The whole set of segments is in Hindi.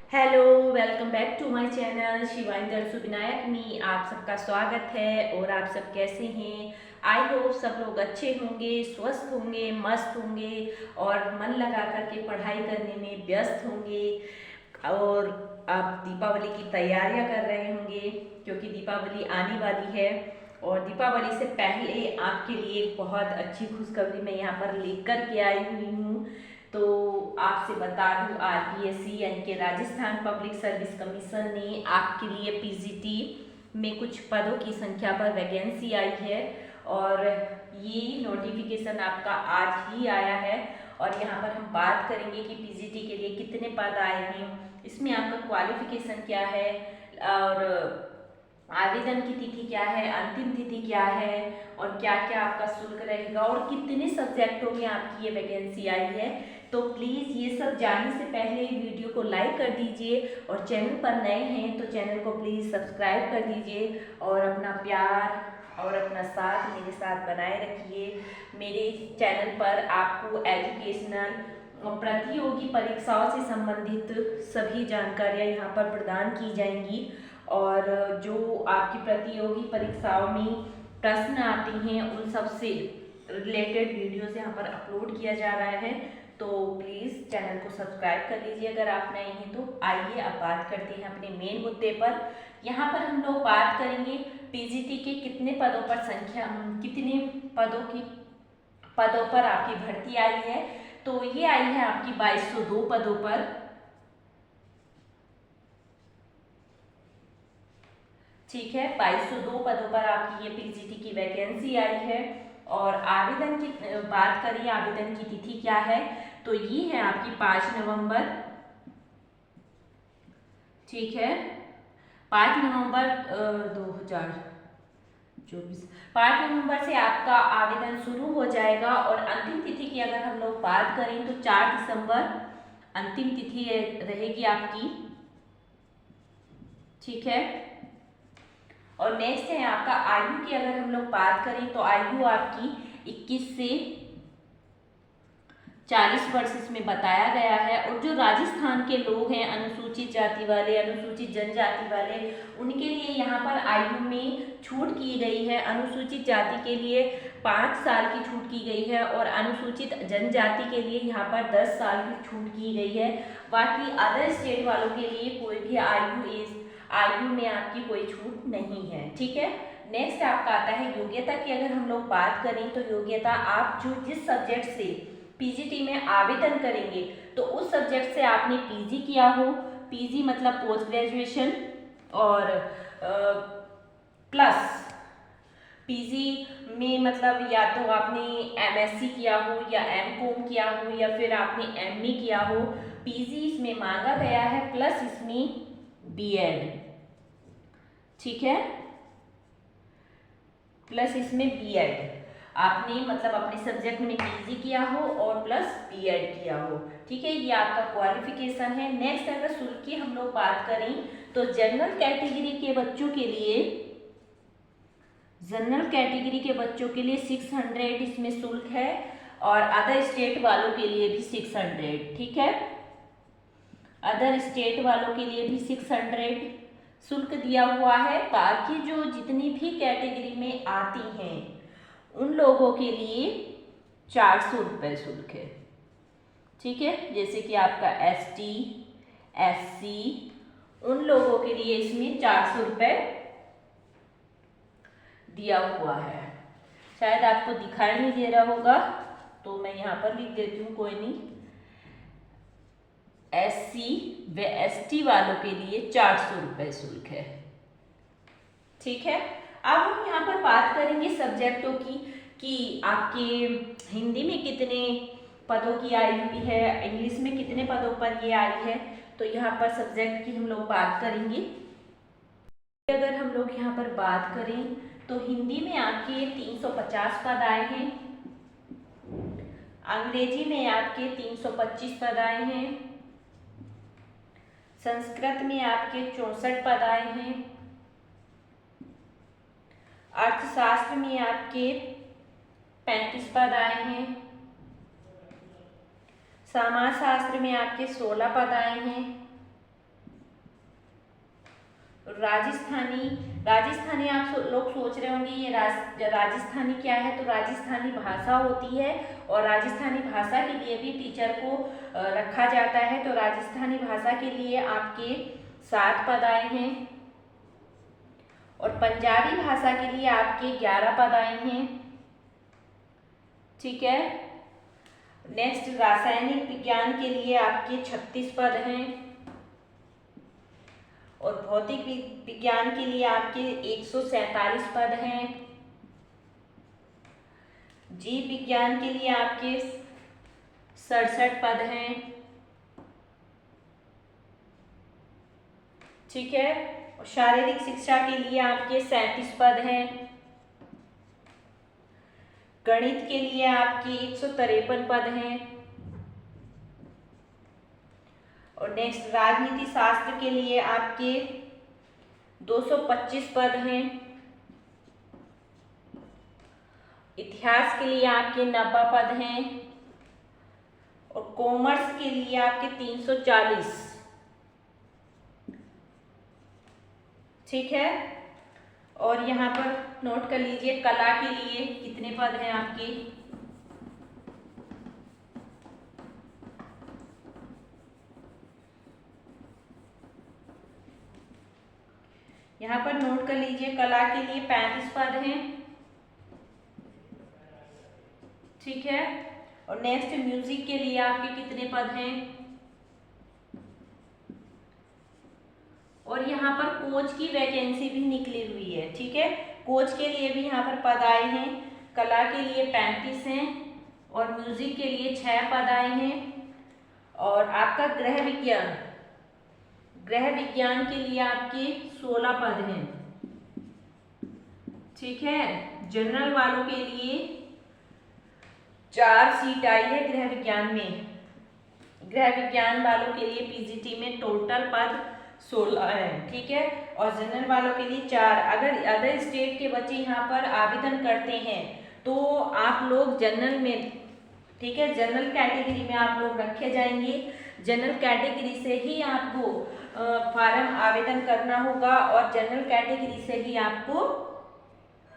Hello, welcome back to my channel Shivani Darshu Vinayak में आप सबका स्वागत है। और आप सब कैसे हैं? आई होप सब लोग अच्छे होंगे, स्वस्थ होंगे, मस्त होंगे और मन लगा करके पढ़ाई करने में व्यस्त होंगे। और आप दीपावली की तैयारियां कर रहे होंगे क्योंकि दीपावली आने वाली है। और दीपावली से पहले आपके लिए एक बहुत अच्छी खुशखबरी मैं यहाँ पर लेकर के आई हुई हूँ। तो आपसे बता दूं, आरपीएससी यानी कि राजस्थान पब्लिक सर्विस कमीशन ने आपके लिए पीजीटी में कुछ पदों की संख्या पर वैकेंसी आई है। और ये नोटिफिकेशन आपका आज ही आया है। और यहाँ पर हम बात करेंगे कि पीजीटी के लिए कितने पद आए हैं, इसमें आपका क्वालिफिकेशन क्या है, और आवेदन की तिथि क्या है, अंतिम तिथि क्या है, और क्या क्या आपका शुल्क रहेगा, और कितने सब्जेक्टों में आपकी ये वैकेंसी आई है। तो प्लीज़ ये सब जानने से पहले वीडियो को लाइक कर दीजिए, और चैनल पर नए हैं तो चैनल को प्लीज़ सब्सक्राइब कर दीजिए, और अपना प्यार और अपना साथ मेरे साथ बनाए रखिए। मेरे चैनल पर आपको एजुकेशनल और प्रतियोगी परीक्षाओं से संबंधित सभी जानकारियाँ यहाँ पर प्रदान की जाएंगी। और जो आपकी प्रतियोगी परीक्षाओं में प्रश्न आते हैं उन सब से रिलेटेड वीडियोस यहाँ पर अपलोड किया जा रहा है। तो प्लीज़ चैनल को सब्सक्राइब कर लीजिए अगर आप नए हैं तो। आइए अब बात करते हैं अपने मेन मुद्दे पर। यहाँ पर हम लोग बात करेंगे पीजीटी के कितने पदों पर संख्या, कितने पदों पर आपकी भर्ती आई है। तो ये आई है आपकी 2202 पदों पर। ठीक है, 2202 पदों पर आपकी ये पीजीटी की वैकेंसी आई है। और आवेदन की बात करिए, आवेदन की तिथि क्या है, तो ये है आपकी 5 नवंबर। ठीक है, 5 नवंबर 2024। 5 नवंबर से आपका आवेदन शुरू हो जाएगा। और अंतिम तिथि की अगर हम लोग बात करें तो 4 दिसंबर अंतिम तिथि रहेगी आपकी। ठीक है, और नेक्स्ट है आपका आयु की अगर हम लोग बात करें तो आयु आपकी 21 से 40 वर्ष इसमें बताया गया है। और जो राजस्थान के लोग हैं, अनुसूचित जाति वाले, अनुसूचित जनजाति वाले, उनके लिए यहाँ पर आयु में छूट की गई है। अनुसूचित जाति के लिए 5 साल की छूट की गई है, और अनुसूचित जनजाति के लिए यहाँ पर 10 साल की छूट की गई है। बाकी अदर स्टेट वालों के लिए कोई भी आयु में आपकी कोई छूट नहीं है। ठीक है, नेक्स्ट आपका आता है योग्यता की अगर हम लोग बात करें तो योग्यता आप जो जिस सब्जेक्ट से पीजीटी में आवेदन करेंगे तो उस सब्जेक्ट से आपने पीजी किया हो, पीजी मतलब पोस्ट ग्रेजुएशन, और प्लस पीजी में मतलब या तो आपने एमएससी किया हो या एमकॉम किया हो या फिर आपने एमए किया हो। पीजी इसमें मांगा गया है, प्लस इसमें बीएड। ठीक है, प्लस इसमें बीएड आपने मतलब अपने सब्जेक्ट में पीजी किया हो और प्लस बीएड किया हो। ठीक है, ये आपका क्वालिफिकेशन है। नेक्स्ट अगर शुल्क की हम लोग बात करें तो जनरल कैटेगरी के बच्चों के लिए, जनरल कैटेगरी के बच्चों के लिए 600 इसमें शुल्क है, और अदर स्टेट वालों के लिए भी 600। ठीक है, अदर स्टेट वालों के लिए भी 600 शुल्क दिया हुआ है। बाकी जो जितनी भी कैटेगरी में आती हैं उन लोगों के लिए 400 रुपये शुल्क है। ठीक है, जैसे कि आपका एसटी, एससी, उन लोगों के लिए इसमें 400 रुपये दिया हुआ है। शायद आपको दिखाई नहीं दे रहा होगा तो मैं यहाँ पर लिख देती हूँ, कोई नहीं। एससी व एसटी वालों के लिए 400 रुपये शुल्क है। ठीक है, अब हम यहाँ पर बात करेंगे सब्जेक्टों की कि आपके हिंदी में कितने पदों की आई हुई है, इंग्लिश में कितने पदों पर ये आई है। तो यहाँ पर सब्जेक्ट की हम लोग बात करेंगे। अगर हम लोग यहाँ पर बात करें तो हिंदी में आपके 350 पद आए हैं, अंग्रेजी में आपके 325 पद आए हैं, संस्कृत में आपके 64 पद आए हैं, अर्थशास्त्र में आपके 35 पद आए हैं, समाजशास्त्र में आपके 16 पद आए हैं, राजस्थानी राजस्थानी आप लोग सोच रहे होंगे ये राजस्थानी क्या है, तो राजस्थानी भाषा होती है और राजस्थानी भाषा के लिए भी टीचर को रखा जाता है। तो राजस्थानी भाषा के लिए आपके 7 पद आए हैं और पंजाबी भाषा के लिए आपके 11 पद आए हैं। ठीक है। नेक्स्ट रासायनिक विज्ञान के लिए आपके 36 पद हैं और भौतिक विज्ञान के लिए आपके 147 पद हैं। जीव विज्ञान के लिए आपके 67 पद हैं। ठीक है। और शारीरिक शिक्षा के लिए आपके 37 पद हैं। गणित के लिए आपके 153 पद हैं। और नेक्स्ट राजनीति शास्त्र के लिए आपके 225 पद हैं। इतिहास के लिए आपके 90 पद हैं और कॉमर्स के लिए आपके 340। ठीक है। और यहाँ पर नोट कर लीजिए कला के लिए कितने पद हैं आपके। यहाँ पर नोट कर लीजिए कला के लिए 35 पद हैं। ठीक है। और नेक्स्ट म्यूजिक के लिए आपके कितने पद हैं। और यहाँ पर कोच की वैकेंसी भी निकली हुई है। ठीक है। कोच के लिए भी यहाँ पर पद आए हैं। कला के लिए 35 हैं और म्यूजिक के लिए 6 पद आए हैं। और आपका गृह विज्ञान के लिए आपके 16 पद हैं। ठीक है। जनरल वालों के लिए 4 सीट आई है गृह विज्ञान में। गृह विज्ञान वालों के लिए पीजीटी में टोटल पद 16 है। ठीक है। और जनरल वालों के लिए 4। अगर अदर स्टेट के बच्चे यहाँ पर आवेदन करते हैं तो आप लोग जनरल में, ठीक है, जनरल कैटेगरी में आप लोग रखे जाएंगे। जनरल कैटेगरी से ही आपको फार्म आवेदन करना होगा और जनरल कैटेगरी से ही आपको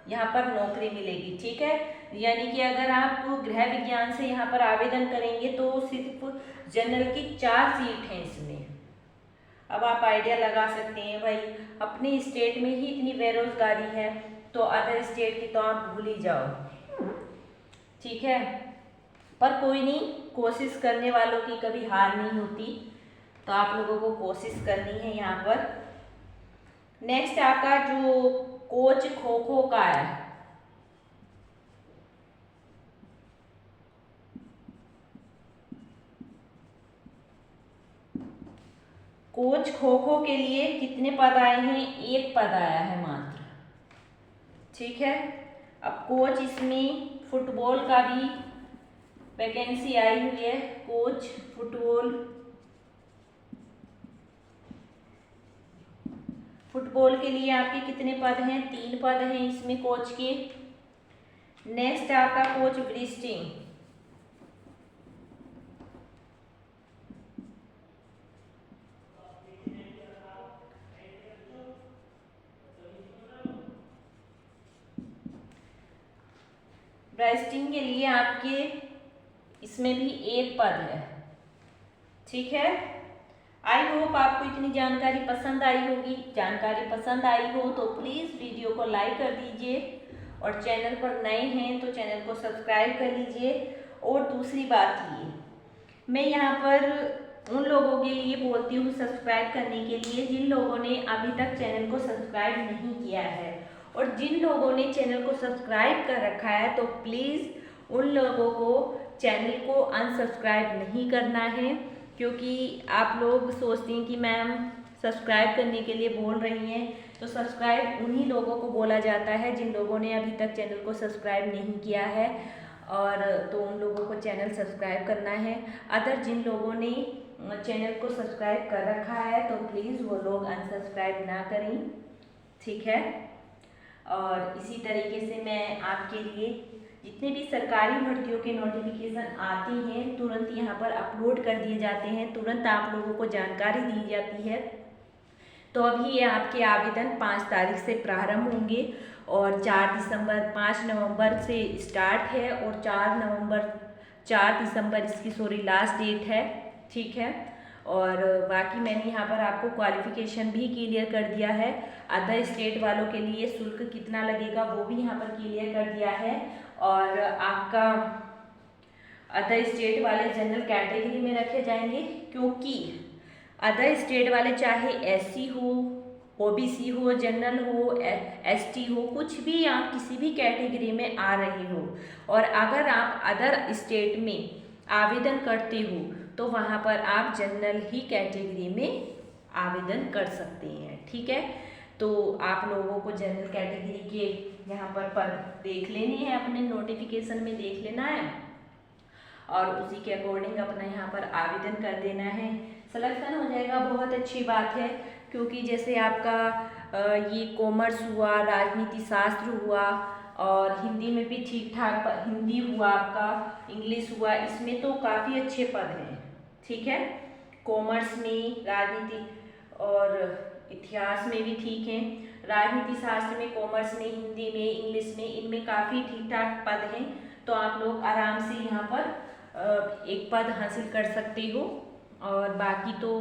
यहाँ पर नौकरी मिलेगी। ठीक है। यानी कि अगर आप गृह विज्ञान से यहाँ पर आवेदन करेंगे तो सिर्फ जनरल की 4 सीट हैं इसमें। अब आप आइडिया लगा सकते हैं भाई अपने स्टेट में ही इतनी बेरोजगारी है तो अदर स्टेट की तो आप भूल ही जाओ। ठीक है। पर कोई नहीं, कोशिश करने वालों की कभी हार नहीं होती, तो आप लोगों को कोशिश करनी है यहाँ पर। नेक्स्ट आपका जो कोच खो खो का है, कोच खो खो के लिए कितने पद आए हैं। 1 पद आया है मात्र। ठीक है। अब कोच इसमें फुटबॉल का भी वैकेंसी आई हुई है। कोच फुटबॉल के लिए आपके कितने पद हैं। 3 पद हैं इसमें कोच के। नेक्स्ट आपका कोच ब्रिस्टिंग, ब्रेस्टिंग के लिए आपके इसमें भी 1 पद है। ठीक है। आई होप आपको इतनी जानकारी पसंद आई होगी। जानकारी पसंद आई हो तो प्लीज़ वीडियो को लाइक कर दीजिए और चैनल पर नए हैं तो चैनल को सब्सक्राइब कर लीजिए। और दूसरी बात ये, मैं यहाँ पर उन लोगों के लिए बोलती हूँ सब्सक्राइब करने के लिए जिन लोगों ने अभी तक चैनल को सब्सक्राइब नहीं किया है, और जिन लोगों ने चैनल को सब्सक्राइब कर रखा है तो प्लीज़ उन लोगों को चैनल को अनसब्सक्राइब नहीं करना है, क्योंकि आप लोग सोचते हैं कि मैम सब्सक्राइब करने के लिए बोल रही हैं, तो सब्सक्राइब उन्हीं लोगों को बोला जाता है जिन लोगों ने अभी तक चैनल को सब्सक्राइब नहीं किया है, और तो उन लोगों को चैनल सब्सक्राइब करना है। अदर जिन लोगों ने चैनल को सब्सक्राइब कर रखा है तो प्लीज़ वो लोग अनसब्सक्राइब ना करें। ठीक है। और इसी तरीके से मैं आपके लिए जितने भी सरकारी भर्तियों के नोटिफिकेशन आते हैं तुरंत यहाँ पर अपलोड कर दिए जाते हैं, तुरंत आप लोगों को जानकारी दी जाती है। तो अभी ये आपके आवेदन 5 तारीख से प्रारंभ होंगे और 5 नवंबर से स्टार्ट है और 4 दिसंबर इसकी लास्ट डेट है, ठीक है। और बाकी मैंने यहाँ पर आपको क्वालिफिकेशन भी क्लियर कर दिया है। अदर स्टेट वालों के लिए शुल्क कितना लगेगा वो भी यहाँ पर क्लियर कर दिया है। और आपका अदर स्टेट वाले जनरल कैटेगरी में रखे जाएंगे, क्योंकि अदर स्टेट वाले चाहे एससी हो, ओबीसी हो, जनरल हो, एसटी हो, कुछ भी आप किसी भी कैटेगरी में आ रहे हो और अगर आप अदर स्टेट में आवेदन करते हो तो वहाँ पर आप जनरल ही कैटेगरी में आवेदन कर सकते हैं, ठीक है। तो आप लोगों को जनरल कैटेगरी के यहाँ पर देख लेने हैं, अपने नोटिफिकेशन में देख लेना है और उसी के अकॉर्डिंग अपना यहाँ पर आवेदन कर देना है। सिलेक्शन हो जाएगा, बहुत अच्छी बात है, क्योंकि जैसे आपका ये कॉमर्स हुआ, राजनीति शास्त्र हुआ और हिंदी में भी ठीक ठाक हिंदी हुआ, आपका इंग्लिश हुआ, इसमें तो काफ़ी अच्छे पद हैं, ठीक है। कॉमर्स में, राजनीति और इतिहास में भी ठीक है, राजनीति शास्त्र में, कॉमर्स में, हिंदी में, इंग्लिश में, इनमें काफ़ी ठीक ठाक पद हैं। तो आप लोग आराम से यहाँ पर एक पद हासिल कर सकते हो और बाकी तो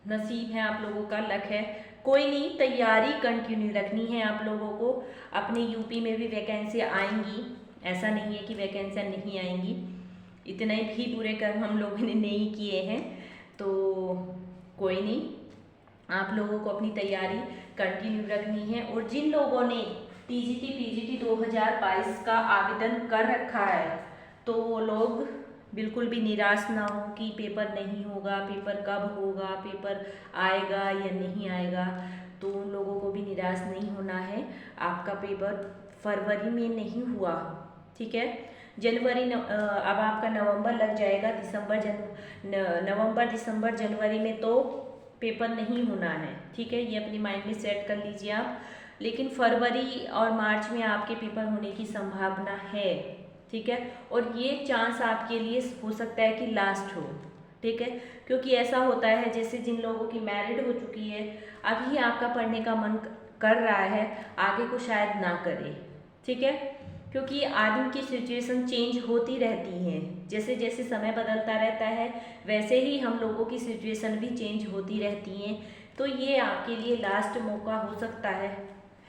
नसीब है, आप लोगों का लक है। कोई नहीं, तैयारी कंटिन्यू रखनी है आप लोगों को। अपने यूपी में भी वैकेंसी आएंगी, ऐसा नहीं है कि वैकेंसियाँ नहीं आएंगी। इतने भी बुरे कर्म हम लोगों ने नहीं किए हैं, तो कोई नहीं, आप लोगों को अपनी तैयारी कंटिन्यू रखनी है। और जिन लोगों ने टीजीटी पीजीटी 2022 का आवेदन कर रखा है तो वो लोग बिल्कुल भी निराश ना हो कि पेपर नहीं होगा, पेपर कब होगा, पेपर आएगा या नहीं आएगा। तो उन लोगों को भी निराश नहीं होना है। आपका पेपर फरवरी में नहीं हुआ, ठीक है, जनवरी अब आपका नवंबर लग जाएगा, नवंबर दिसंबर जनवरी में तो पेपर नहीं होना है, ठीक है। ये अपनी माइंड में सेट कर लीजिए आप। लेकिन फरवरी और मार्च में आपके पेपर होने की संभावना है, ठीक है। और ये चांस आपके लिए हो सकता है कि लास्ट हो, ठीक है, क्योंकि ऐसा होता है जैसे जिन लोगों की मैरिड हो चुकी है, अभी आपका पढ़ने का मन कर रहा है, आगे को शायद ना करे, ठीक है, क्योंकि आदमी की सिचुएशन चेंज होती रहती है। जैसे जैसे समय बदलता रहता है वैसे ही हम लोगों की सिचुएशन भी चेंज होती रहती हैं। तो ये आपके लिए लास्ट मौका हो सकता है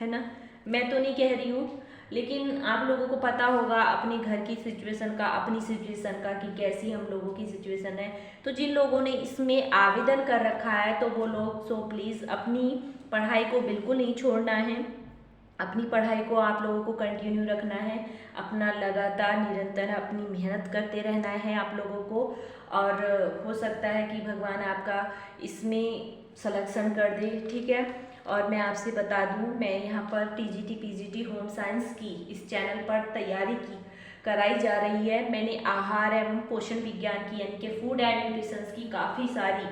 ना। मैं तो नहीं कह रही हूँ, लेकिन आप लोगों को पता होगा अपने घर की सिचुएशन का, अपनी सिचुएशन का, कि कैसी हम लोगों की सिचुएशन है। तो जिन लोगों ने इसमें आवेदन कर रखा है तो वो लोग सो प्लीज़ अपनी पढ़ाई को बिल्कुल नहीं छोड़ना है। अपनी पढ़ाई को आप लोगों को कंटिन्यू रखना है, अपना लगातार निरंतर अपनी मेहनत करते रहना है आप लोगों को। और हो सकता है कि भगवान आपका इसमें सिलेक्शन कर दे, ठीक है। और मैं आपसे बता दूं, मैं यहाँ पर टीजीटी पीजीटी होम साइंस की इस चैनल पर तैयारी कराई जा रही है। मैंने आहार एवं पोषण विज्ञान की यानी कि फूड एंड न्यूट्रिशंस की काफ़ी सारी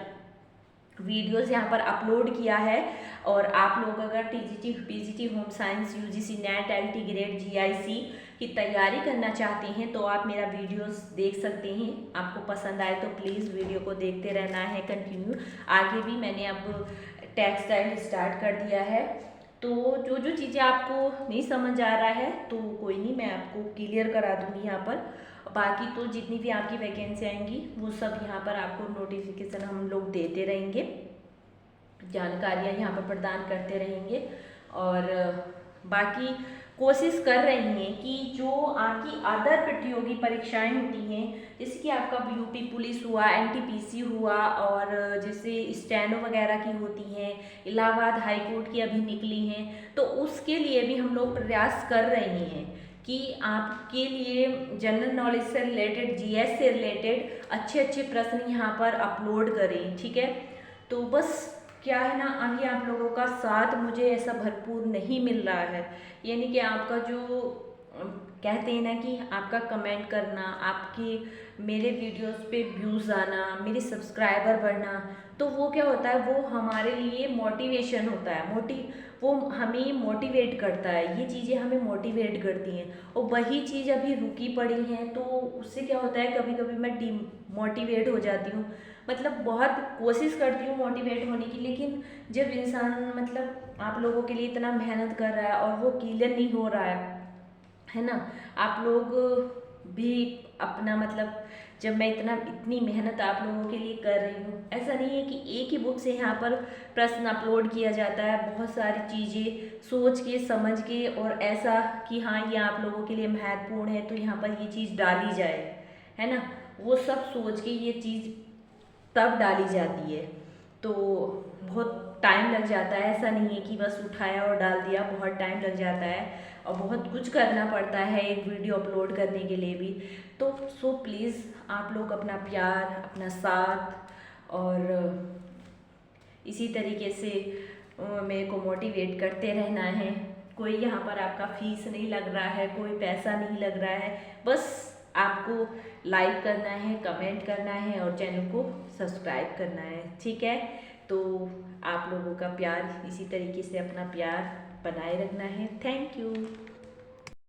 वीडियोस यहाँ पर अपलोड किया है। और आप लोग अगर TGT PGT home science UGC net LT grade GIC की तैयारी करना चाहते हैं तो आप मेरा वीडियोस देख सकते हैं। आपको पसंद आए तो प्लीज़ वीडियो को देखते रहना है कंटिन्यू। आगे भी मैंने अब टेक्सटाइल स्टार्ट कर दिया है, तो जो जो चीज़ें आपको नहीं समझ आ रहा है तो कोई नहीं, मैं आपको क्लियर करा दूँगी यहाँ पर। बाकी तो जितनी भी आपकी वैकेंसी आएंगी वो सब यहाँ पर आपको नोटिफिकेशन हम लोग देते रहेंगे, जानकारियाँ यहाँ पर प्रदान करते रहेंगे। और बाकी कोशिश कर रही हैं कि जो आपकी अदर प्रतियोगी परीक्षाएं होती हैं, जैसे कि आपका यूपी पुलिस हुआ, एनटीपीसी हुआ, और जैसे स्टेनो वगैरह की होती हैं, इलाहाबाद हाई कोर्ट की अभी निकली हैं, तो उसके लिए भी हम लोग प्रयास कर रहे हैं कि आपके लिए जनरल नॉलेज से रिलेटेड, जीएस से रिलेटेड अच्छे अच्छे प्रश्न यहाँ पर अपलोड करें, ठीक है। तो बस क्या है ना, अभी आप लोगों का साथ मुझे ऐसा भरपूर नहीं मिल रहा है, यानी कि आपका जो कहते हैं ना कि आपका कमेंट करना, आपके मेरे वीडियोस पे व्यूज़ आना, मेरे सब्सक्राइबर बढ़ना, तो वो क्या होता है, वो हमारे लिए मोटिवेशन होता है, वो हमें मोटिवेट करता है, ये चीज़ें हमें मोटिवेट करती हैं। और वही चीज़ अभी रुकी पड़ी हैं तो उससे क्या होता है, कभी कभी मैं डिमोटिवेट हो जाती हूँ, मतलब बहुत कोशिश करती हूँ मोटिवेट होने की, लेकिन जब इंसान मतलब आप लोगों के लिए इतना मेहनत कर रहा है और वो क्लियर नहीं हो रहा है ना। आप लोग भी अपना मतलब, जब मैं इतनी मेहनत आप लोगों के लिए कर रही हूँ, ऐसा नहीं है कि एक ही बुक से यहाँ पर प्रश्न अपलोड किया जाता है, बहुत सारी चीज़ें सोच के समझ के, और ऐसा कि हाँ ये आप लोगों के लिए महत्वपूर्ण है तो यहाँ पर ये चीज़ डाली जाए, है ना। वो सब सोच के ये चीज़ तब डाली जाती है, तो बहुत टाइम लग जाता है। ऐसा नहीं है कि बस उठाया और डाल दिया, बहुत टाइम लग जाता है और बहुत कुछ करना पड़ता है एक वीडियो अपलोड करने के लिए भी। तो सो प्लीज़ आप लोग अपना प्यार, अपना साथ और इसी तरीके से मेरे को मोटिवेट करते रहना है। कोई यहाँ पर आपका फीस नहीं लग रहा है, कोई पैसा नहीं लग रहा है, बस आपको लाइक करना है, कमेंट करना है और चैनल को सब्सक्राइब करना है, ठीक है। तो आप लोगों का प्यार, इसी तरीके से अपना प्यार बनाए रखना है। Thank you.